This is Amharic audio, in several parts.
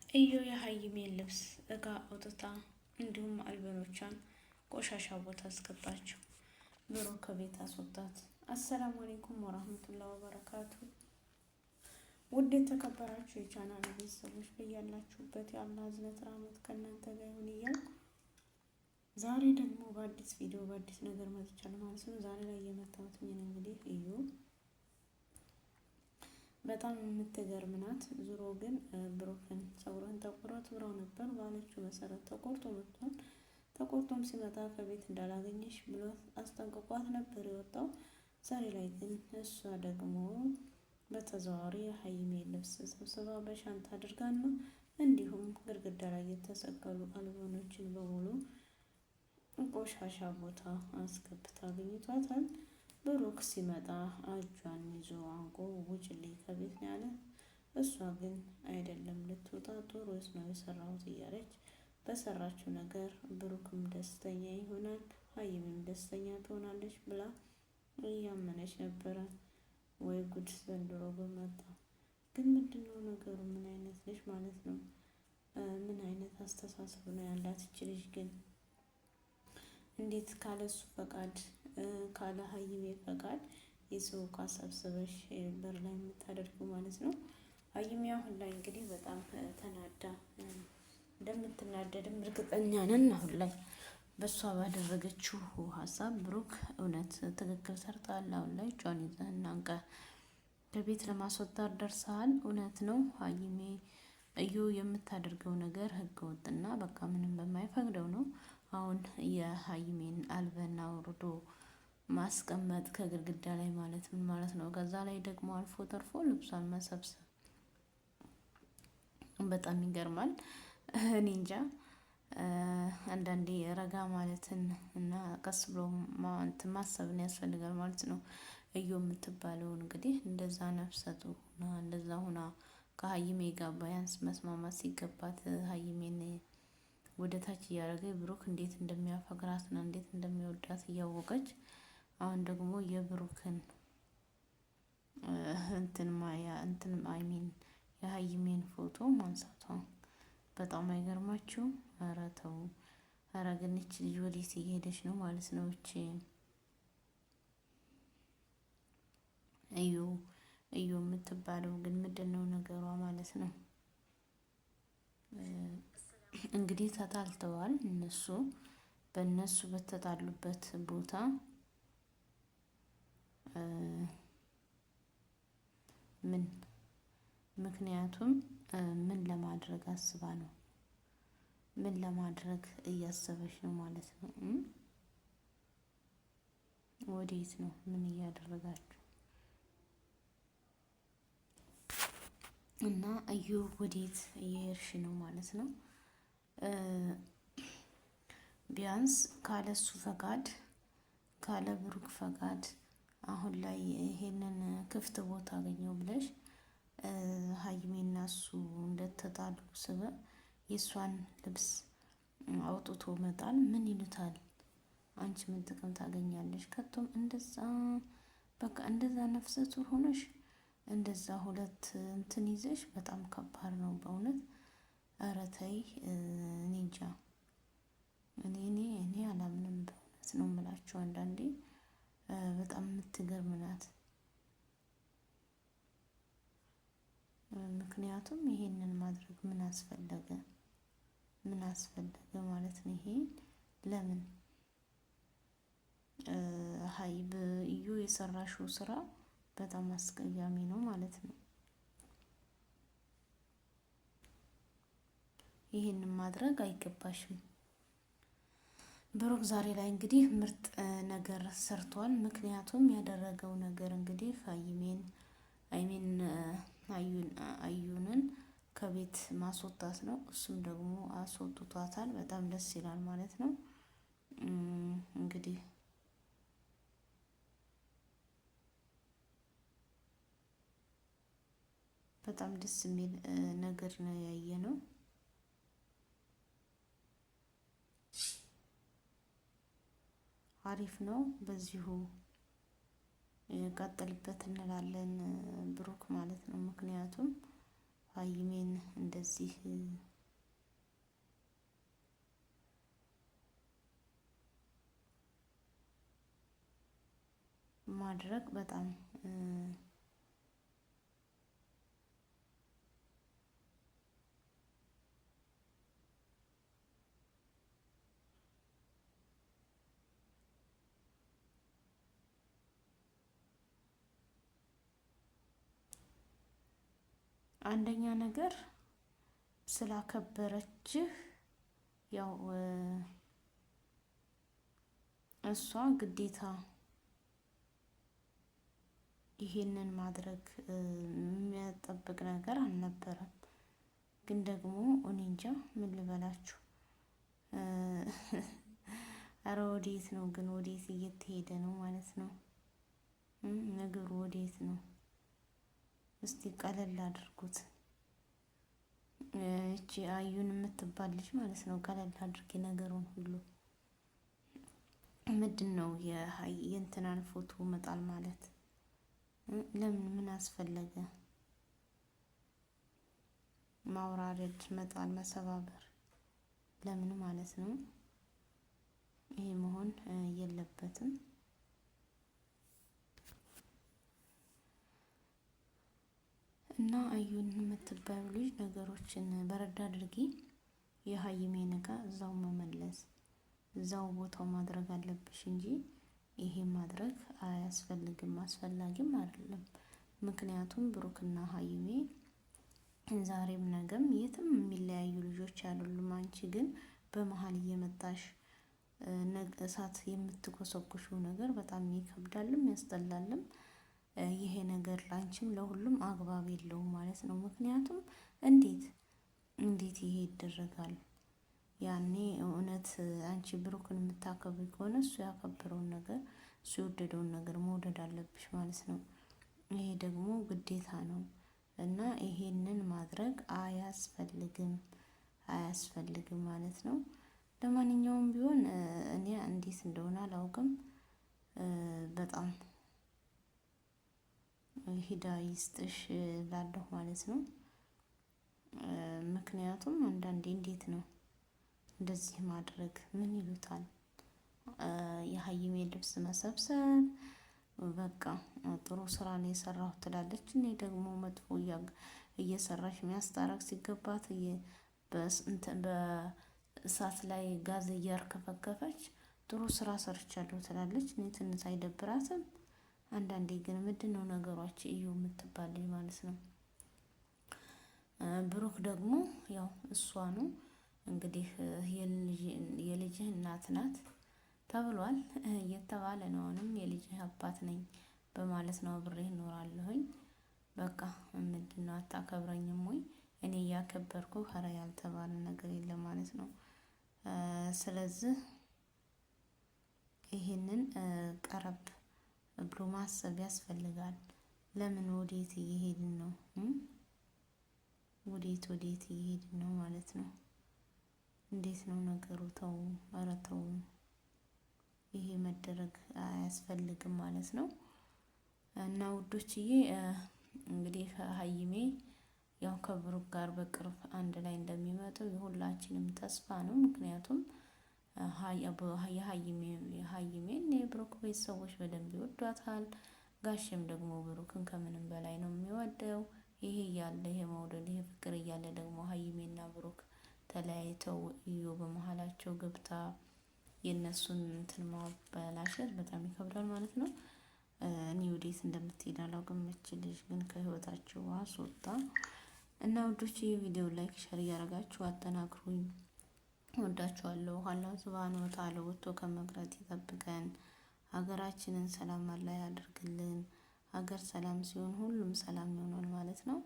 እዩ የሀይሚን ልብስ እቃ አውጥታ እንዲሁም አልበኖቿን ቆሻሻ ቦታ አስገባችው። ብሩክ ከቤት አስወጣት። አሰላሙ አለይኩም ወራህመቱላሂ ወበረካቱ። ውድ የተከበራችሁ የቻናል ቤተሰቦች በያላችሁበት የአላህ እዝነት ራህመት ከእናንተ ጋር ይሁን እያልኩ ዛሬ ደግሞ በአዲስ ቪዲዮ በአዲስ ነገር መጥቻለሁ ማለት ነው። ዛሬ ላይ የመጣሁት እንግዲህ እዩ በጣም የምትገርም ናት። ዙሮ ግን ብሩክን ፀጉርህን ተቆረጥ ብለው ነበር ባለችው መሰረት ተቆርጦ መጥቷል። ተቆርጦም ሲመጣ ከቤት እንዳላገኘሽ ብሎ አስጠንቅቋት ነበር የወጣው። ዛሬ ላይ ግን እሷ ደግሞ በተዘዋዋሪ ሀይሜ ልብስ ሰብስባ በሻንጣ አድርጋና እንዲሁም ግድግዳ ላይ የተሰቀሉ አልበሞችን በሙሉ ቆሻሻ ቦታ አስገብታ አግኝቷታል። ብሩክ ሲመጣ እጇን ይዞ አንቆ ውጭልኝ ከቤት ነው ያለ። እሷ ግን አይደለም ልትወጣ ጥሩ ነው የሰራሁት እያለች በሰራችው ነገር ብሩክም ደስተኛ ይሆናል፣ ሀይሚም ደስተኛ ትሆናለች ብላ እያመነች ነበረ። ወይ ጉድ ዘንድሮ በመጣ ግን ምንድነው ነገሩ? ምን አይነት ልጅ ማለት ነው? ምን አይነት አስተሳሰብ ነው ያላት እች ልጅ ግን? እንዴት ካለሱ ፈቃድ ካለ ሀይሜ ፈቃድ የሰው ዕቃ ሰብስበሽ በር ላይ የምታደርገው ማለት ነው? ሀይሜ አሁን ላይ እንግዲህ በጣም ተናዳ እንደምትናደድም እርግጠኛ ነን። አሁን ላይ በእሷ ባደረገችው ሀሳብ ብሩክ እውነት ትክክል ሰርታል። አሁን ላይ እጇን ይዘህና አንቀህ ከቤት ለማስወጣት ደርሰሃል። እውነት ነው ሀይሜ እዩ የምታደርገው ነገር ህገ ወጥና በቃ ምንም በማይፈቅደው ነው። አሁን የሀይሜን አልበና አውርዶ ማስቀመጥ ከግድግዳ ላይ ማለት ምን ማለት ነው? ከዛ ላይ ደግሞ አልፎ ተርፎ ልብሷን መሰብሰብ በጣም ይገርማል። እኔ እንጃ አንዳንዴ ረጋ ማለትን እና ቀስ ብሎ ማሰብን ያስፈልጋል ማለት ነው። እዩ የምትባለውን እንግዲህ እንደዛ ነፍሰቱ እንደዛ ሁና ከሀይሜ ጋር ቢያንስ መስማማት ሲገባት ሀይሜን ወደ ታች እያደረገ ብሩክ እንዴት እንደሚያፈቅራትና እንዴት እንደሚወዳት እያወቀች አሁን ደግሞ የብሩክን እንትን አይሚን የሀይሜን ፎቶ ማንሳቷ በጣም አይገርማችሁም? ኧረ ተው! ኧረ ግን እች ልጅ ወዴት እየሄደች ነው ማለት ነው? እቺ እዩ የምትባለው ግን ምንድን ነው ነገሯ ማለት ነው? እንግዲህ ተጣልተዋል። በእነሱ በተጣሉበት ቦታ ምክንያቱም ምን ለማድረግ አስባ ነው? ምን ለማድረግ እያሰበች ነው ማለት ነው? ወዴት ነው? ምን እያደረጋችሁ እና እዩ ወዴት እየሄድሽ ነው ማለት ነው? ቢያንስ ካለሱ ፈቃድ ካለ ብሩክ ፈቃድ አሁን ላይ ይሄንን ክፍት ቦታ አገኘው ብለሽ ሀይሜና እሱ እንደተጣሉ ስበብ የእሷን ልብስ አውጥቶ መጣል ምን ይሉታል? አንቺ ምን ጥቅም ታገኛለሽ? ከቶም እንደዛ በቃ እንደዛ ነፍሰ ጡር ሆነሽ እንደዛ ሁለት እንትን ይዘሽ በጣም ከባድ ነው በእውነት። ኧረ ተይ! እኔ እንጃ እኔ አላምንም በእውነት ነው የምላችሁ። አንዳንዴ በጣም የምትገርም ናት። ምክንያቱም ይሄንን ማድረግ ምን አስፈለገ? ምን አስፈለገ ማለት ነው? ይሄ ለምን እዩ የሰራሽው ስራ በጣም አስቀያሚ ነው ማለት ነው። ይሄንን ማድረግ አይገባሽም። ብሩክ ዛሬ ላይ እንግዲህ ምርጥ ነገር ሰርቷል። ምክንያቱም ያደረገው ነገር እንግዲህ አዩንን ከቤት ማስወጣት ነው። እሱም ደግሞ አስወጥቷታል። በጣም ደስ ይላል ማለት ነው። እንግዲህ በጣም ደስ የሚል ነገር ነው ያየነው። አሪፍ ነው። በዚሁ ቀጥልበት እንላለን ብሩክ ማለት ነው። ምክንያቱም ሀይሜን እንደዚህ ማድረግ በጣም አንደኛ ነገር ስላከበረችህ ያው እሷ ግዴታ ይሄንን ማድረግ የሚያጠብቅ ነገር አልነበረም። ግን ደግሞ እኔ እንጃ ምን ልበላችሁ። አረ ወዴት ነው ግን ወዴት እየተሄደ ነው ማለት ነው ነገሩ? ወዴት ነው? እስቲ ቀለል አድርጉት። እቺ አዩን የምትባል ልጅ ማለት ነው ቀለል አድርጌ ነገሩን ሁሉ። ምንድን ነው የእንትናን ፎቶ መጣል ማለት? ለምን ምን አስፈለገ? ማውራረድ፣ መጣል፣ መሰባበር ለምን ማለት ነው? ይሄ መሆን የለበትም። እና አዩን የምትባሉ ልጅ ነገሮችን በረዳ አድርጊ። የሀይሜን እቃ እዛው መመለስ እዛው ቦታው ማድረግ አለብሽ እንጂ ይሄ ማድረግ አያስፈልግም፣ አስፈላጊም አይደለም። ምክንያቱም ብሩክና ሀይሜ ዛሬም ነገም የትም የሚለያዩ ልጆች አይደሉም። አንቺ ግን በመሀል እየመጣሽ እሳት የምትኮሰኩሽው ነገር በጣም ይከብዳልም ያስጠላልም። ይሄ ነገር ላንቺም ለሁሉም አግባብ የለውም ማለት ነው። ምክንያቱም እንዴት ይሄ ይደረጋል? ያኔ እውነት አንቺ ብሩክን የምታከብሪ ከሆነ እሱ ያከበረውን ነገር እሱ የወደደውን ነገር መውደድ አለብሽ ማለት ነው። ይሄ ደግሞ ግዴታ ነው እና ይሄንን ማድረግ አያስፈልግም ማለት ነው። ለማንኛውም ቢሆን እኔ እንዴት እንደሆነ አላውቅም። በጣም ሂዳ ይስጥሽ ላለሁ ማለት ነው። ምክንያቱም አንዳንዴ እንዴት ነው እንደዚህ ማድረግ ምን ይሉታል? የሀይሜ ልብስ መሰብሰብ በቃ ጥሩ ስራ ነው የሰራሁት ትላለች። እኔ ደግሞ መጥፎ እየሰራሽ የሚያስታረቅ ሲገባት በእሳት ላይ ጋዝ እያርከፈከፈች ጥሩ ስራ ሰርቻለሁ ትላለች። እኔ ትንሽ አይደብራትም? አንዳንዴ ግን ምንድነው ነገሯች እዩ የምትባል ማለት ነው። ብሩክ ደግሞ ያው እሷ ነው እንግዲህ የልጅህ እናት ናት ተብሏል፣ እየተባለ ነው። አሁንም የልጅህ አባት ነኝ በማለት ነው አብሬህ እኖራለሁኝ። በቃ ምንድነው አታከብረኝም ወይ? እኔ እያከበርኩ ኧረ ያልተባለ ነገር የለም ማለት ነው። ስለዚህ ይሄንን ቀረብ ብሎ ማሰብ ያስፈልጋል። ለምን ወዴት እየሄድን ነው? ወዴት እየሄድን ነው ማለት ነው? እንዴት ነው ነገሩ? ተው፣ ኧረ ተው፣ ይሄ መደረግ አያስፈልግም ማለት ነው። እና ውዶችዬ እንግዲህ ሀይሜ ያው ከብሩክ ጋር በቅርብ አንድ ላይ እንደሚመጡ የሁላችንም ተስፋ ነው። ምክንያቱም የሀይሜን የብሩክ ቤተሰቦች በደንብ ይወዷታል። ጋሼም ደግሞ ብሩክን ከምንም በላይ ነው የሚወደው። ይሄ እያለ ይሄ መውደድ ይሄ ፍቅር እያለ ደግሞ ሀይሜና ብሩክ ተለያይተው እዩ በመሀላቸው ገብታ የእነሱን እንትን ማበላሸት በጣም ይከብዳል ማለት ነው። እኔ ወዴት እንደምትሄድ አላውቅም። እች ልጅ ግን ከህይወታቸው አስወጣ እና ውዶች የቪዲዮ ላይክ ሸር እያደረጋችሁ አጠናክሩኝ። ወዳችኋለሁ። አላህ ሱብሃነሁ ወተዓላ ወጥቶ ከመቅረት ይጠብቀን። ሀገራችንን ሰላም አላህ ያደርግልን። ሀገር ሰላም ሲሆን ሁሉም ሰላም ይሆናል ማለት ነው።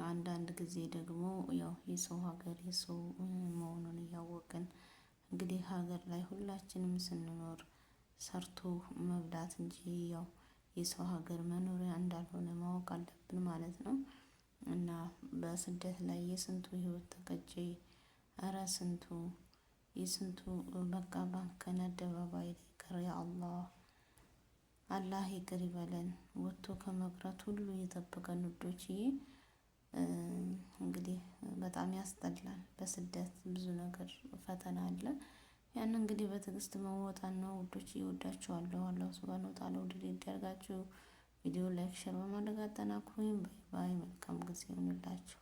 አንዳንድ ጊዜ ደግሞ ያው የሰው ሀገር የሰው መሆኑን እያወቅን እንግዲህ ሀገር ላይ ሁላችንም ስንኖር ሰርቶ መብላት እንጂ ያው የሰው ሀገር መኖሪያ እንዳልሆነ ማወቅ አለብን ማለት ነው። እና በስደት ላይ የስንቱ ህይወት ተቀጨ። እረ ስንቱ የስንቱ በቃ ባንከን አደባባይ ላይ ቀረ። ያ አላህ ይቅር ይበለን። ወጥቶ ከመቅረት ሁሉ የጠበቀን ውዶችዬ። በጣም ያስጠላል። በስደት ብዙ ነገር ፈተና አለ። ያን እንግዲህ በትዕግስት መወጣት ነው ውዶች። እወዳችኋለሁ። አላህ ሱብሃነሁ ወተዓላ ውድድ ያድርጋችሁ። ቪዲዮ ላይክ ሸር በማድረግ አጠናክሩኝ። ባይ ባይ። መልካም ጊዜ ይሁንላችሁ።